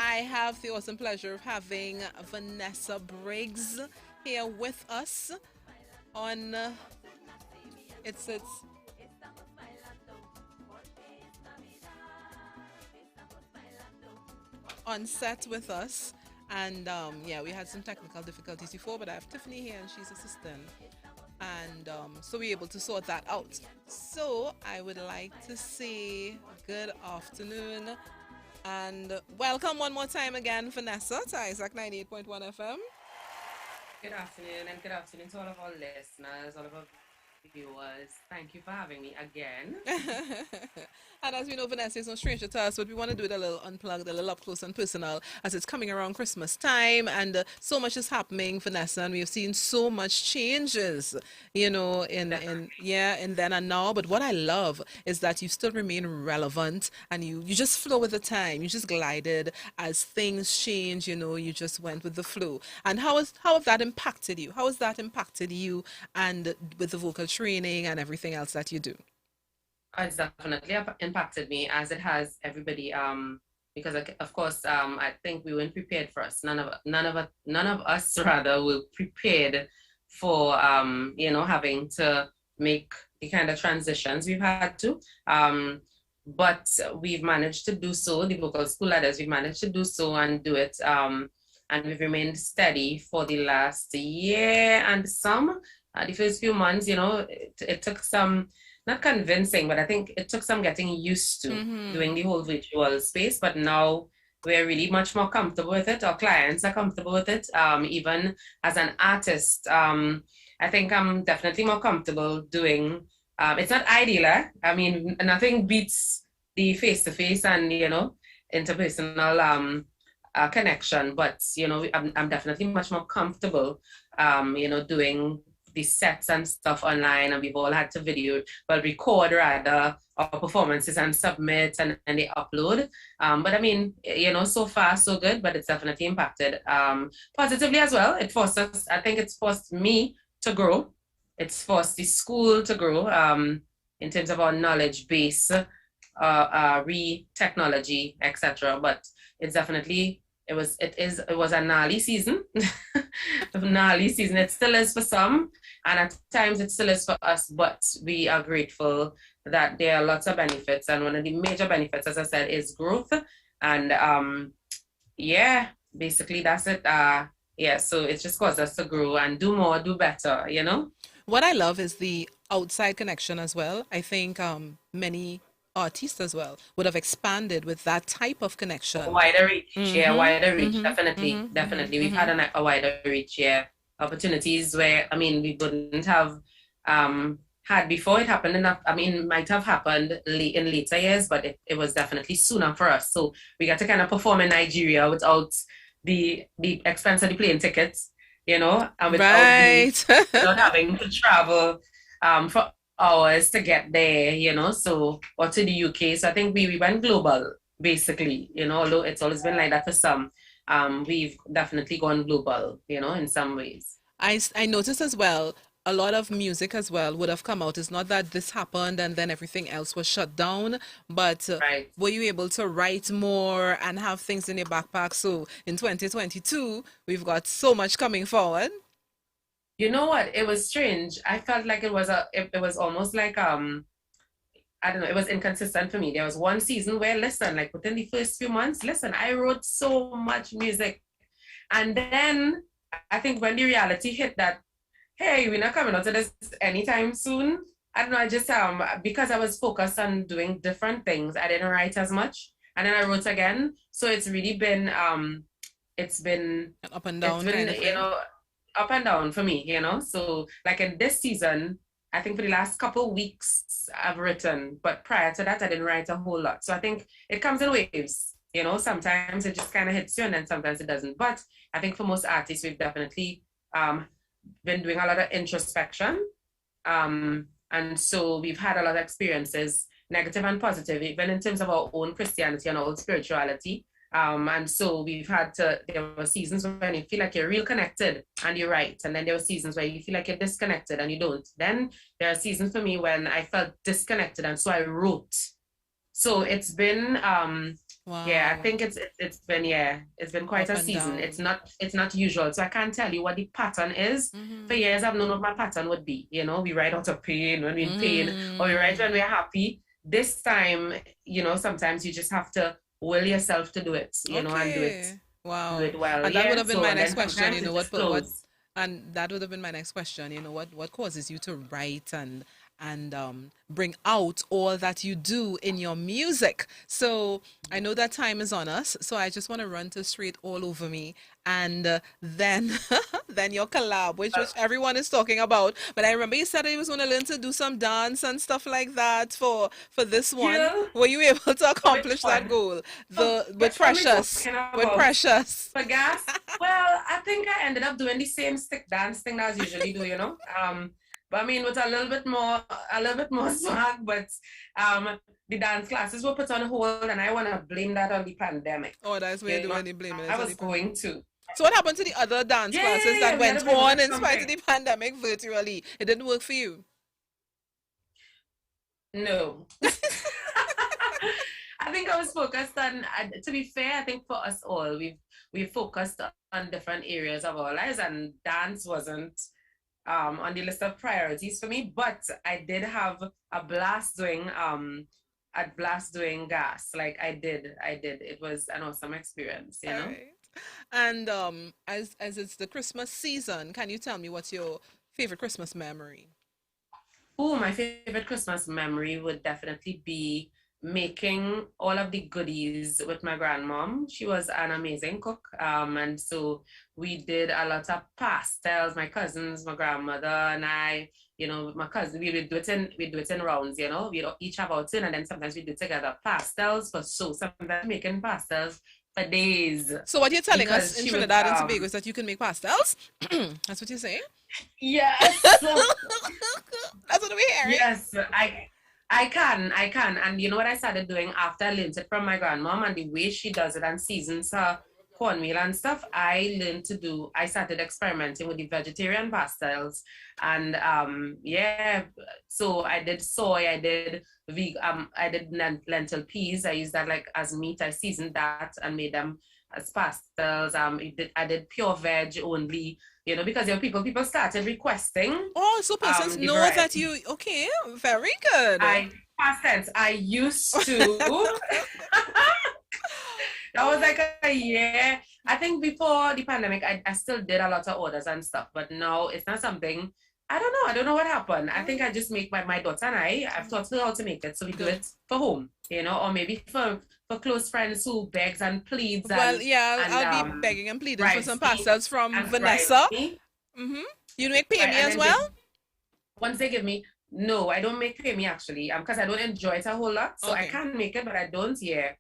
I have the awesome pleasure of having Vanessa Briggs here with us on it's on set with us. And yeah, we had some technical difficulties before, but I have Tiffany here and she's assistant. And so we're able to sort that out. So I would like to say good afternoon and welcome one more time again, Vanessa, to Isaac 98.1 FM. Good afternoon, and good afternoon to all of our listeners, all of our viewers. Thank you for having me again. And as we know, Vanessa is no stranger to us, but we want to do it a little unplugged, a little up close and personal, as it's coming around Christmas time, and so much is happening, Vanessa, and we've seen so much changes, in Definitely. yeah, in then and now. But what I love is that you still remain relevant, and you just flow with the time. You just glided as things change. You just went with the flow. And how have that impacted you? How has that impacted you, and with the vocal training and everything else that you do? It's definitely impacted me as it has everybody. Because of course, I think we weren't prepared for us. None of us rather were prepared for having to make the kind of transitions we've had to. But we've managed to do so. The vocal school ladders, we've managed to do so and do it. And we've remained steady for the last year and some. The first few months, it took some, not convincing, but I think it took some getting used to Mm-hmm. doing the whole virtual space. But now we're really much more comfortable with it. Our clients are comfortable with it. Even as an artist, I think I'm definitely more comfortable doing. It's not ideal. I mean, nothing beats the face to face and interpersonal connection. But I'm definitely much more comfortable, doing the sets and stuff online, and we've all had to record rather our performances and submit and they upload. But I mean, so far so good, but it's definitely impacted positively as well. I think it's forced me to grow. It's forced the school to grow in terms of our knowledge base, re-technology, etc. But it's definitely it was a gnarly season. A gnarly season. It still is for some, and at times it still is for us, but we are grateful that there are lots of benefits. And one of the major benefits, as I said, is growth. And yeah, basically that's it. Yeah, so it's just caused us to grow and do more, do better. What I love is the outside connection as well. I think many artists as well would have expanded with that type of connection. Wider reach, yeah, Mm-hmm. wider reach, Mm-hmm. definitely, Mm-hmm. definitely. Mm-hmm. We've Mm-hmm. had a wider reach, yeah. Opportunities where, I mean, we wouldn't have had before it happened enough. I mean, might have happened in later years, but it was definitely sooner for us. So we got to kind of perform in Nigeria without the expense of the plane tickets, and Right. without having to travel for hours to get there, so or to the UK. So I think we went global basically, although it's always been like that for some. We've definitely gone global, in some ways. I noticed as well, a lot of music as well would have come out. It's not that this happened and then everything else was shut down, but Right. were you able to write more and have things in your backpack? So in 2022, we've got so much coming forward. You know what? It was strange. I felt like it was almost like I don't know, it was inconsistent for me. There was one season where, listen, like within the first few months, listen, I wrote so much music. And then I think when the reality hit that, hey, we're not coming out of this anytime soon. I don't know, I just because I was focused on doing different things, I didn't write as much. And then I wrote again. So it's really been it's been An up and it's down been, kind of thing. up and down for me. So like in this season, I think for the last couple weeks I've written, but prior to that I didn't write a whole lot. So I think it comes in waves. Sometimes it just kind of hits you and then sometimes it doesn't. But I think for most artists, we've definitely um, been doing a lot of introspection. And so we've had a lot of experiences, negative and positive, even in terms of our own Christianity and our own spirituality. And so there were seasons when you feel like you're real connected and you're right. And then there were seasons where you feel like you're disconnected and you don't. Then there are seasons for me when I felt disconnected. And so I wrote. So it's been Yeah, I Wow. think it's been, yeah, it's been quite Up a and season. down. It's not usual, so I can't tell you what the pattern is. For Mm-hmm. years, I've known what my pattern would be. We write out of pain when we're in pain, or we write Mm. when we're happy. This time, sometimes you just have to will yourself to do it, and Okay. do Wow. it well. And that would Yeah. have been So my and next then question, sometimes it what just what flows. and that would have been my next question, what causes you to write and bring out all that you do in your music. So I know that time is on us, so I just want to run to straight all over me, and then then your collab, which everyone is talking about. But I remember you said that you was going to learn to do some dance and stuff like that for this one. Yeah. Were you able to For which accomplish that one? goal? The with Which one we Precious, talking with about? Precious. For gas? Well, I think I ended up doing the same stick dance thing that I usually do. But I mean, with a little bit more swag. But the dance classes were put on hold, and I want to blame that on the pandemic. Oh, that's where you're You know, doing the blaming. I It's on was the going to. So what happened to the other dance Yeah, yeah, classes yeah, that yeah. We had to went blame it on on in spite of something. the pandemic virtually? It didn't work for you. No. I think I was focused on, to be fair, I think for us all, we've focused on different areas of our lives, and dance wasn't on the list of priorities for me. But I did have a blast doing gas. Like I did. It was an awesome All experience. right. And as it's the Christmas season, can you tell me what's your favorite Christmas memory? Oh, my favorite Christmas memory would definitely be making all of the goodies with my grandmom. She was an amazing cook. And so we did a lot of pastels, my cousins, my grandmother, and I, my cousin, we do it in rounds, we each have our turn, and then sometimes we do together pastels for so sometimes making pastels for days So what you're telling us because in she was Trinidad and Tobago is that you can make pastels? That's what you're saying? yes. That's what we're hearing. Yes, I can. And you know what I started doing after I learned it from my grandmom and the way she does it and seasons her cornmeal and stuff, I started experimenting with the vegetarian pastels. And yeah, so I did soy, I did lentil peas. I used that like as meat. I seasoned that and made them as pastels. I did pure veg only, because people started requesting Oh, so persons the know that variety. you okay, very good. I past tense. I used to. That was like a year. I think before the pandemic, I still did a lot of orders and stuff, but now it's not something. I don't know. I don't know what happened. I think I just make my daughter and I've taught her how to make it, so we do Good. it for home, or maybe for close friends who begs and pleads Well, and yeah, and I'll be um begging and pleading for bribes some me pastels from and bribes Vanessa. me, Mm-hmm. You make pay right? me And as then well? once they give me, no, I don't make pay me actually, because I don't enjoy it a whole lot, so I Okay. can make it, but I don't. Yeah.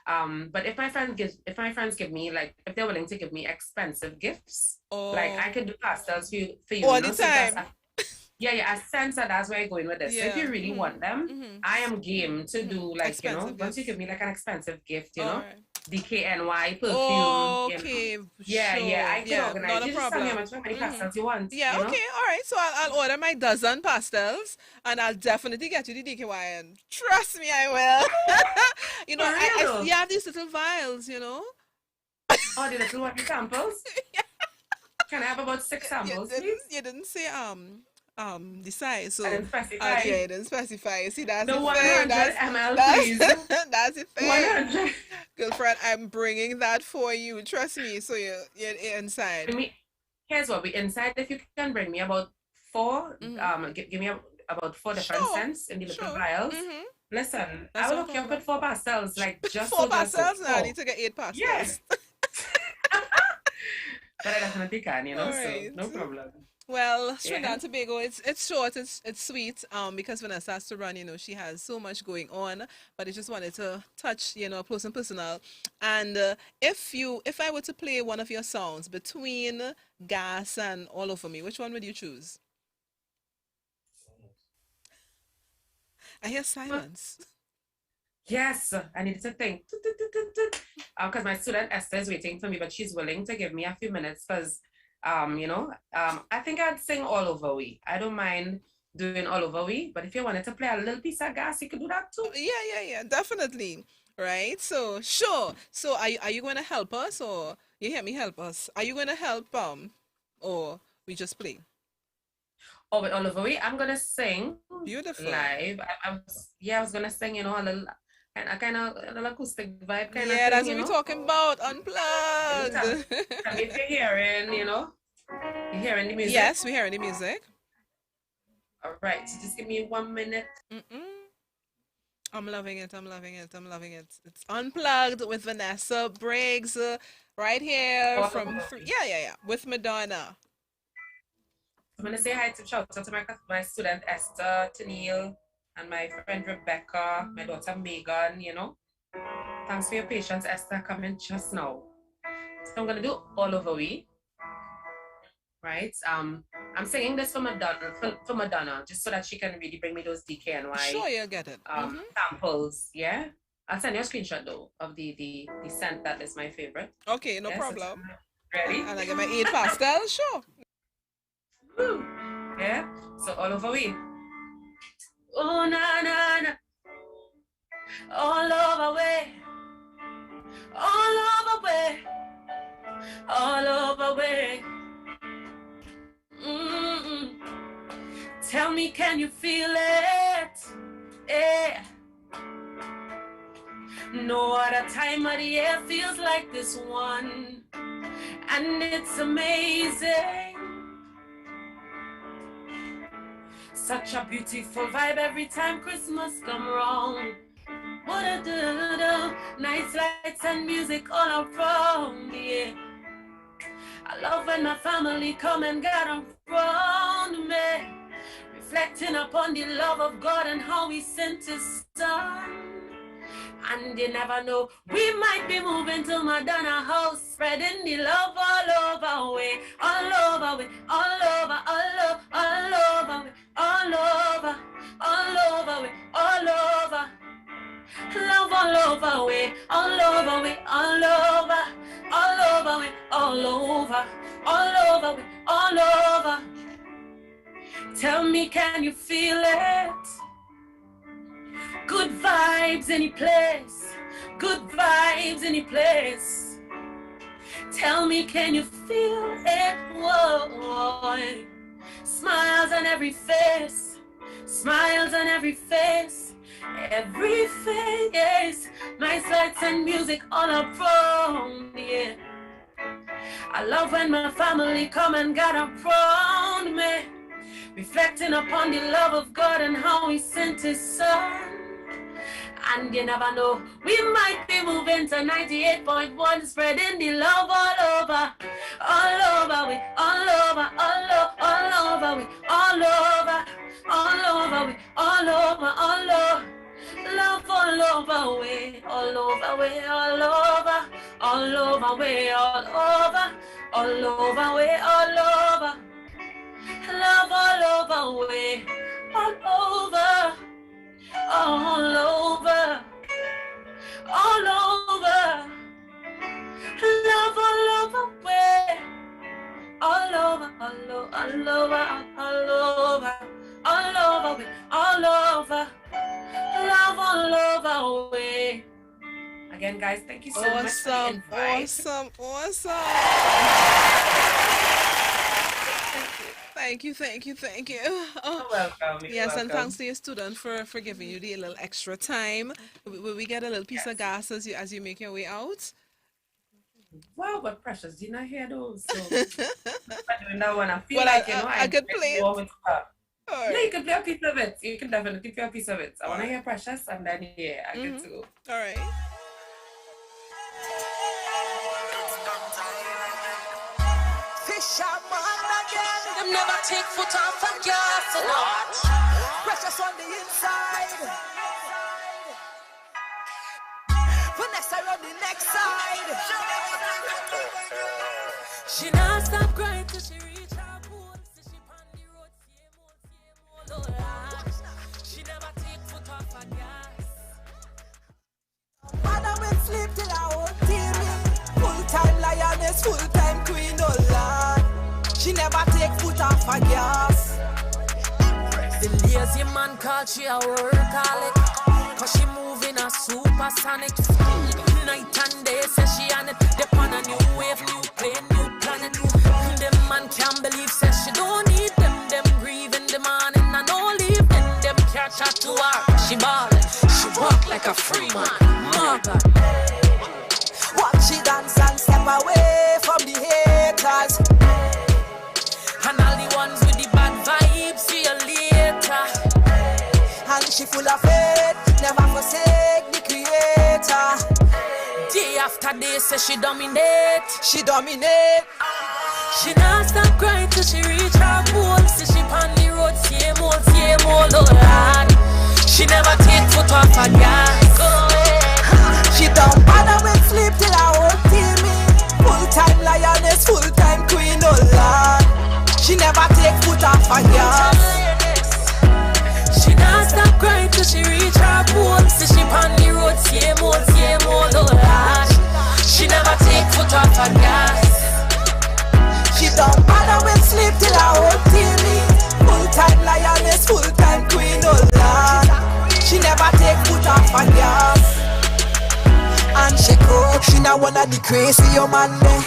But if my friends give me, like, if they're willing to give me expensive gifts, like Oh, I could do pastels for you, all the So that's time. yeah, yeah. I sense that that's where you're going with this. So if Yeah. you really Mm-hmm. want them, Mm-hmm. I am game to Mm-hmm. do, like, Expensive once you gifts. give me like an expensive gift, All right. DKNY perfume, Okay, Yeah, yeah, sure. I could Yeah, not organize. a You just tell me problem. how many Mm-hmm. pastels you want. Yeah, okay, all right. So I'll order my dozen pastels and I'll definitely get you the DKY and trust me, I will. For real You though. have these little vials. Oh, the little water samples. Can I have about six You samples, didn't please? you didn't say the size, I so didn't specify. yeah, you didn't specify. See, that's The the thing. 100 ml, That's please. that's the thing. 100. Girlfriend, I'm bringing that for you. Trust me. So you're inside. Bring me, here's what we inside. If you can bring me about four, Mm-hmm. give me about four different Sure. scents in the little Sure. vials. Mm-hmm. Listen, I That's will no hook you up with problem. four pastels, like Four just so pastels now. I need four. to get eight Yeah, pastels. but I definitely can, All so right. no problem. Well, Trinidad Yeah. and Tobago, it's short, it's sweet, because Vanessa has to run, she has so much going on, but I just wanted to touch, close and personal. And if I were to play one of your songs between Gas and All Over Me, which one would you choose? I hear silence. Yes, I needed to think. Because my student Esther is waiting for me, but she's willing to give me a few minutes because, I think I'd sing All Over We. I don't mind doing All Over We, but if you wanted to play a little piece of gas, you could do that too. Yeah, definitely. Right? So sure. So are you going to help us, or you hear me help us? Are you going to help or we just play? Oh, with Oliver, I'm gonna sing Beautiful. live. I was gonna sing, a little a little acoustic vibe kind of Yeah, thing, that's what we're talking about. Can you Unplugged. tell me if you're hearing, you're hearing the music? Yes, we hearing the music. All right, so just give me 1 minute. Mm-mm. I'm loving it. I'm loving it. I'm loving it. It's Unplugged with Vanessa Briggs, right here All from over. yeah, yeah, yeah, with Madonna. I'm gonna say hi to shout out to my student Esther, Tennille, and my friend Rebecca, my daughter Megan, Thanks for your patience, Esther, coming just now. So I'm gonna do all over we, right? I'm singing this for Madonna, just so that she can really bring me those DKNY Sure, you'll get it. samples, yeah? I'll send you a screenshot though of the scent that is my favorite. Okay, no Yeah, problem. ready? And I get my 8 pastel, sure. Woo. Yeah, so all over we. Oh, na, na, na. All over way. All over way. All over way. Mm-mm. Tell me, can you feel it? Yeah. No other time of the year feels like this one. And it's amazing. Such a beautiful vibe every time Christmas come around. What a do, nice lights and music all around, yeah. I love when my family come and gather around me, reflecting upon the love of God and how He sent His Son. And you never know, we might be moving to Madonna house, spreading the love all over way, all over way, all over, all over, all over way, all over, all over way, all over. Love all over way, all over way, all over, all over way, all over, all over way, all over. Tell me, can you feel it? Good vibes any place, good vibes any place. Tell me, can you feel it? Whoa, smiles on every face, smiles on every face, every face. Nice lights and music all around, yeah. I love when my family come and gather around me, reflecting upon the love of God and how He sent His Son. And you never know, we might be moving to 98.1, spreading the love all over, all over we, all over, all over, all over we, all over, all over we, all over, all over, love all over we, all over we, all over, all over we, all over, all over we, all over, love all over we, all over. All over, all over, love all over, way, all over, all over, all over, all over, all over, way, all over, love all over, way. Again, guys, thank you so much for the invite. Thank you. Oh, You're welcome. You're yes, welcome. and thanks to your student for giving you the little extra time. Will we get a little piece of gas as you make your way out? Wow, but precious, did not hear those. So I'm doing that one. I feel Well, like I could play it. with her. All Yeah, right. you can play a piece of it. You can definitely play a piece of it. I want to hear Precious, and then I get to go. All right. Fisherman again. Them never take foot off a gas. What? Precious on the inside. Vanessa on the next side. She not stop crying till she reach her goal. Say she on the road, same old, she never take foot off a gas. Mother will sleep till I won't TV. Full-time lioness, full-time queen, oh Lord. She never take foot off a gas. The lazy man called she a workaholic. Cause she moving a supersonic speed. Night and day, say she on it. Dip on a new wave, new plane, new planet. Them man can't believe, say she don't need them. Them grieve in the morning and no leave. Them can't chat to her. She ballin', she walk like a free man. Mother. Watch she dance and step away from the haters. And all the ones with the bad vibes, see you later. And she full of faith, never forsake the creator. Day after day, say she dominate. She dominate. She not stop crying till she reach her goal. See she on the road, same old, oh Lord. She never take foot off her gas. She don't bother with sleep till I won't kill me. Full-time lioness, full-time queen, oh Lord. She never take foot off her gas. She not stop crying till she reach her goal. See she on the road, same old, oh Lord. She never take foot off her gas. She don't bother with sleep till I won't kill me. Full-time lioness, full-time queen, oh Lord. She never take foot off her gas. And she cook, she not one of the crazy your man there.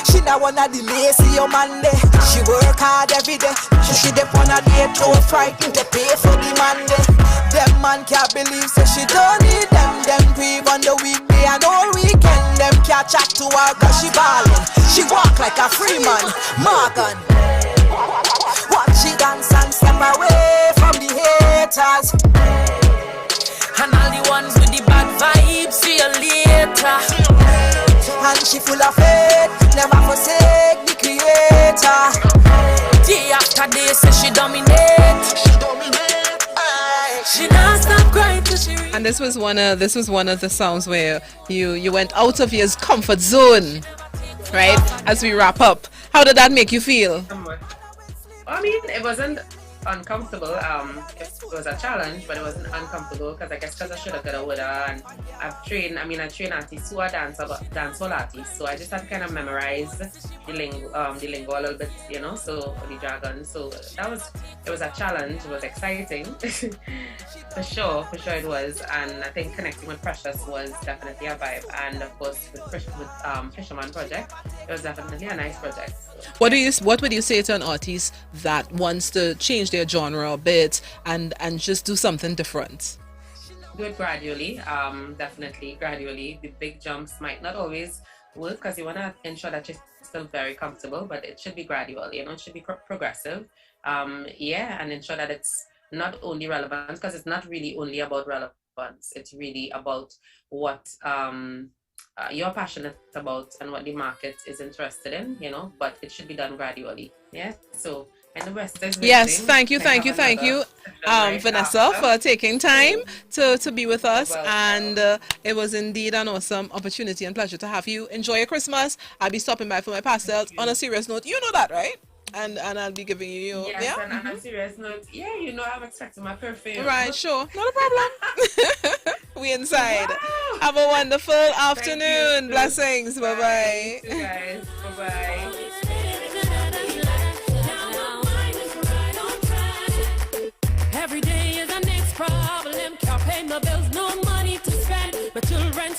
She not one of the lazy your man there. She work hard every day. She dep on a day too frightened to pay for the man there. Them man can't believe so she don't need them. Them grieve on the weekday and all weekend. Them can't chat to her cause she ballin'. She walk like a free man, Morgan. Watch she dance and step away from the haters. And all the ones with the bad vibes, see you later. And she full of faith, never forsake the creator. Day after day, say she dominate. She not stop crying till she reach. And this was one of the sounds where you went out of your comfort zone, right? As we wrap up, how did that make you feel? I mean, it wasn't uncomfortable. It was a challenge, but it wasn't uncomfortable because I guess I should have got a woulda. And I train artists who are dancehall artists, so I just had to kind of memorize the lingo a little bit, you know, so the jargon. So it was a challenge. It was exciting, for sure it was. And I think connecting with Precious was definitely a vibe. And of course with Fisherman Project, it was definitely a nice project. What would you say to an artist that wants to change their genre a bit and just do something different? Do it gradually, definitely gradually. The big jumps might not always work because you want to ensure that you're still very comfortable, but it should be gradual, you know, it should be progressive. And ensure that it's not only relevant, because it's not really only about relevance, it's really about what you're passionate about and what the market is interested in, you know, but it should be done gradually. Yeah, so and the rest is yes, thank you Vanessa for taking time to be with us. And it was indeed an awesome opportunity and pleasure to have you. Enjoy your Christmas. I'll be stopping by for my pastels. On a serious note, you know that, right? And I'll be giving you yes, yeah. And on a serious note, yeah, you know, I'm expecting my perfume. Right, sure, not a problem. We inside. Wow. Have a wonderful afternoon. Blessings. Bye bye. You guys. Bye bye. Every day is the next problem. Can't pay my bills, no money to spend. My children